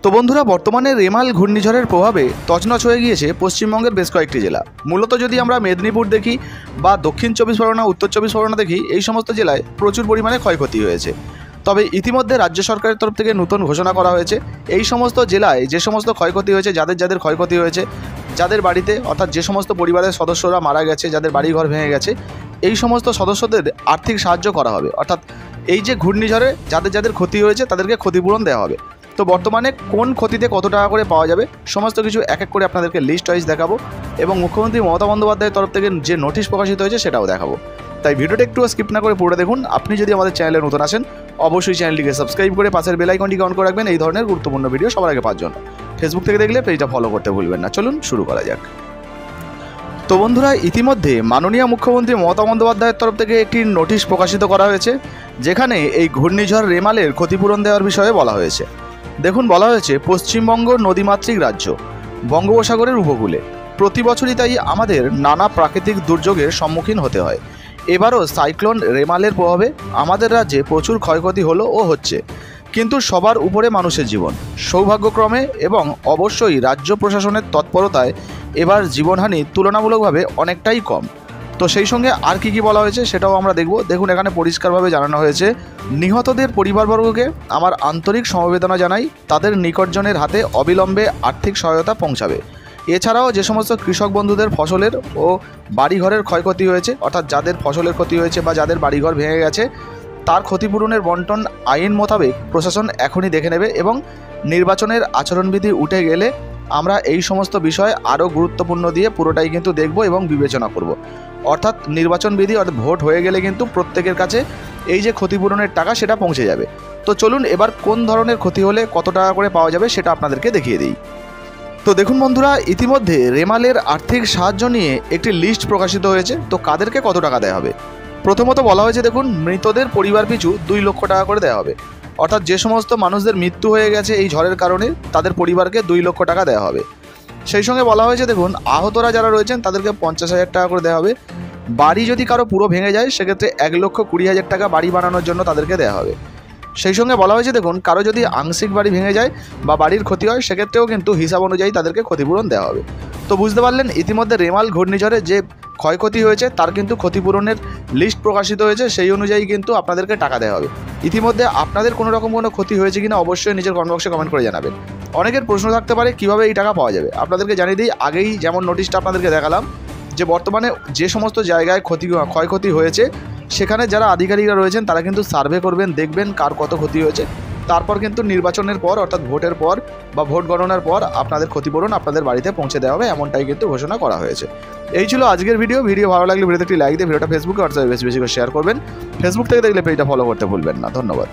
তো বন্ধুরা, বর্তমানে রেমাল ঘূর্ণিঝড়ের প্রভাবে তছনছ হয়ে গিয়েছে পশ্চিমবঙ্গের বেশ কয়েকটি জেলা। মূলত যদি আমরা মেদিনীপুর দেখি বা দক্ষিণ চব্বিশ পরগনা, উত্তর চব্বিশ পরগনা দেখি, এই সমস্ত জেলায় প্রচুর পরিমাণে ক্ষয়ক্ষতি হয়েছে। তবে ইতিমধ্যে রাজ্য সরকারের তরফ থেকে নতুন ঘোষণা করা হয়েছে, এই সমস্ত জেলায় যে সমস্ত ক্ষয়ক্ষতি হয়েছে, যাদের ক্ষয়ক্ষতি হয়েছে, যাদের বাড়িতে অর্থাৎ যে সমস্ত পরিবারের সদস্যরা মারা গেছে, যাদের বাড়িঘর ভেঙে গেছে, এই সমস্ত সদস্যদের আর্থিক সাহায্য করা হবে। অর্থাৎ এই যে ঘূর্ণিঝড়ে যাদের ক্ষতি হয়েছে তাদেরকে ক্ষতিপূরণ দেওয়া হবে। তো বর্তমানে কোন ক্ষতিতে কত টাকা করে পাওয়া যাবে সমস্ত কিছু এক এক করে আপনাদেরকে লিস্ট ওয়াইজ দেখাবো, এবং মুখ্যমন্ত্রী মমতা বন্দ্যোপাধ্যায়ের তরফ থেকে যে নোটিশ প্রকাশিত হয়েছে সেটাও দেখাবো। তাই ভিডিওটা একটু স্কিপ না করে পুরো দেখুন। আপনি যদি আমাদের চ্যানেলে নতুন আসেন, অবশ্যই চ্যানেলটিকে সাবস্ক্রাইব করে পাশের বেল আইকনটিকে অন করে রাখবেন এই ধরনের গুরুত্বপূর্ণ ভিডিও সবার আগে পাওয়ার জন্য। ফেসবুক থেকে দেখলে পেজটা ফলো করতে ভুলবেন না। চলুন শুরু করা যাক। তো বন্ধুরা, ইতিমধ্যে মাননীয় মুখ্যমন্ত্রী মমতা বন্দ্যোপাধ্যায়ের তরফ থেকে একটি নোটিশ প্রকাশিত করা হয়েছে, যেখানে এই ঘূর্ণিঝড় রেমালের ক্ষতিপূরণ দেওয়ার বিষয়ে বলা হয়েছে। দেখুন, বলা হয়েছে পশ্চিমবঙ্গ নদীমাতৃক রাজ্য, বঙ্গোপসাগরের উপকূলে প্রতি বছরই তাই আমাদের নানা প্রাকৃতিক দুর্যোগের সম্মুখীন হতে হয়। এবারও সাইক্লোন রেমালের প্রভাবে আমাদের রাজ্যে প্রচুর ক্ষয়ক্ষতি হলো ও হচ্ছে, কিন্তু সবার উপরে মানুষের জীবন। সৌভাগ্যক্রমে এবং অবশ্যই রাজ্য প্রশাসনের তৎপরতায় এবার জীবনহানি তুলনামূলকভাবে অনেকটাই কম। তো সেই সঙ্গে আর কি বলা হয়েছে সেটাও আমরা দেখব। দেখুন, এখানে পরিষ্কারভাবে জানানো হয়েছে, নিহতদের পরিবারবর্গকে আমার আন্তরিক সমবেদনা জানাই, তাদের নিকটজনের হাতে অবিলম্বে আর্থিক সহায়তা পৌঁছাবে। এছাড়াও যে সমস্ত কৃষক বন্ধুদের ফসলের ও বাড়িঘরের ক্ষয়ক্ষতি হয়েছে, অর্থাৎ যাদের ফসলের ক্ষতি হয়েছে বা যাদের বাড়িঘর ভেঙে গেছে, তার ক্ষতিপূরণের বন্টন আইন মোতাবেক প্রশাসন এখনই দেখে নেবে, এবং নির্বাচনের আচরণবিধি উঠে গেলে আমরা এই সমস্ত বিষয় আরও গুরুত্বপূর্ণ দিয়ে পুরোটাই কিন্তু দেখব এবং বিবেচনা করব। অর্থাৎ নির্বাচন বিধি অর্থাৎ ভোট হয়ে গেলে কিন্তু প্রত্যেকের কাছে এই যে ক্ষতিপূরণের টাকা সেটা পৌঁছে যাবে। তো চলুন এবার কোন ধরনের ক্ষতি হলে কত টাকা করে পাওয়া যাবে সেটা আপনাদেরকে দেখিয়ে দিই। তো দেখুন বন্ধুরা, ইতিমধ্যে রেমালের আর্থিক সাহায্য নিয়ে একটি লিস্ট প্রকাশিত হয়েছে। তো কাদেরকে কত টাকা দেওয়া হবে? প্রথমত বলা হয়েছে, দেখুন, মৃতদের পরিবার পিছু 2 লক্ষ টাকা করে দেওয়া হবে। অর্থাৎ যে সমস্ত মানুষদের মৃত্যু হয়ে গেছে এই ঝড়ের কারণে, তাদের পরিবারকে 2 লক্ষ টাকা দেওয়া হবে। সেই সঙ্গে বলা হয়েছে, দেখুন, আহতরা যারা রয়েছেন তাদেরকে 50,000 টাকা করে দেওয়া হবে। বাড়ি যদি কারো পুরো ভেঙে যায় সেক্ষেত্রে 1,20,000 টাকা বাড়ি বানানোর জন্য তাদেরকে দেওয়া হবে। সেই সঙ্গে বলা হয়েছে, দেখুন, কারো যদি আংশিক বাড়ি ভেঙে যায় বা বাড়ির ক্ষতি হয় সেক্ষেত্রেও কিন্তু হিসাব অনুযায়ী তাদেরকে ক্ষতিপূরণ দেওয়া হবে। তো বুঝতে পারলেন, ইতিমধ্যে রেমাল ঘূর্ণিঝড়ে যে ক্ষয়ক্ষতি হয়েছে তার কিন্তু ক্ষতিপূরণের লিস্ট প্রকাশিত হয়েছে, সেই অনুযায়ী কিন্তু আপনাদেরকে টাকা দেওয়া হবে। ইতিমধ্যে আপনাদের কোনো রকম কোনো ক্ষতি হয়েছে কিনা অবশ্যই নিজের কমেন্ট বক্সে কমেন্ট করে জানাবেন। অনেকের প্রশ্ন থাকতে পারে কীভাবে এই টাকা পাওয়া যাবে। আপনাদেরকে জানিয়ে দিই, আগেই যেমন নোটিশটা আপনাদেরকে দেখালাম, যে বর্তমানে যে সমস্ত জায়গায় ক্ষয়ক্ষতি হয়েছে সেখানে যারা আধিকারিকরা রয়েছেন তারা কিন্তু সার্ভে করবেন, দেখবেন কার কত ক্ষতি হয়েছে। তারপর কিন্তু নির্বাচনের পর অর্থাৎ ভোটের পর বা ভোট গণনার পর আপনাদের ক্ষতিপূরণ আপনাদের বাড়িতে পৌঁছে দেওয়া হবে, এমনটাই কিন্তু ঘোষণা করা হয়েছে। এই ছিল আজকের ভিডিও ভালো লাগলে ভিডিওতে একটি লাইক দিয়ে ভিডিওটা ফেসবুকে হোয়াটসঅ্যাপে বেশি বেশি করে শেয়ার করবেন। ফেসবুক থেকে দেখলে পেজটা ফলো করতে ভুলবেন না। ধন্যবাদ।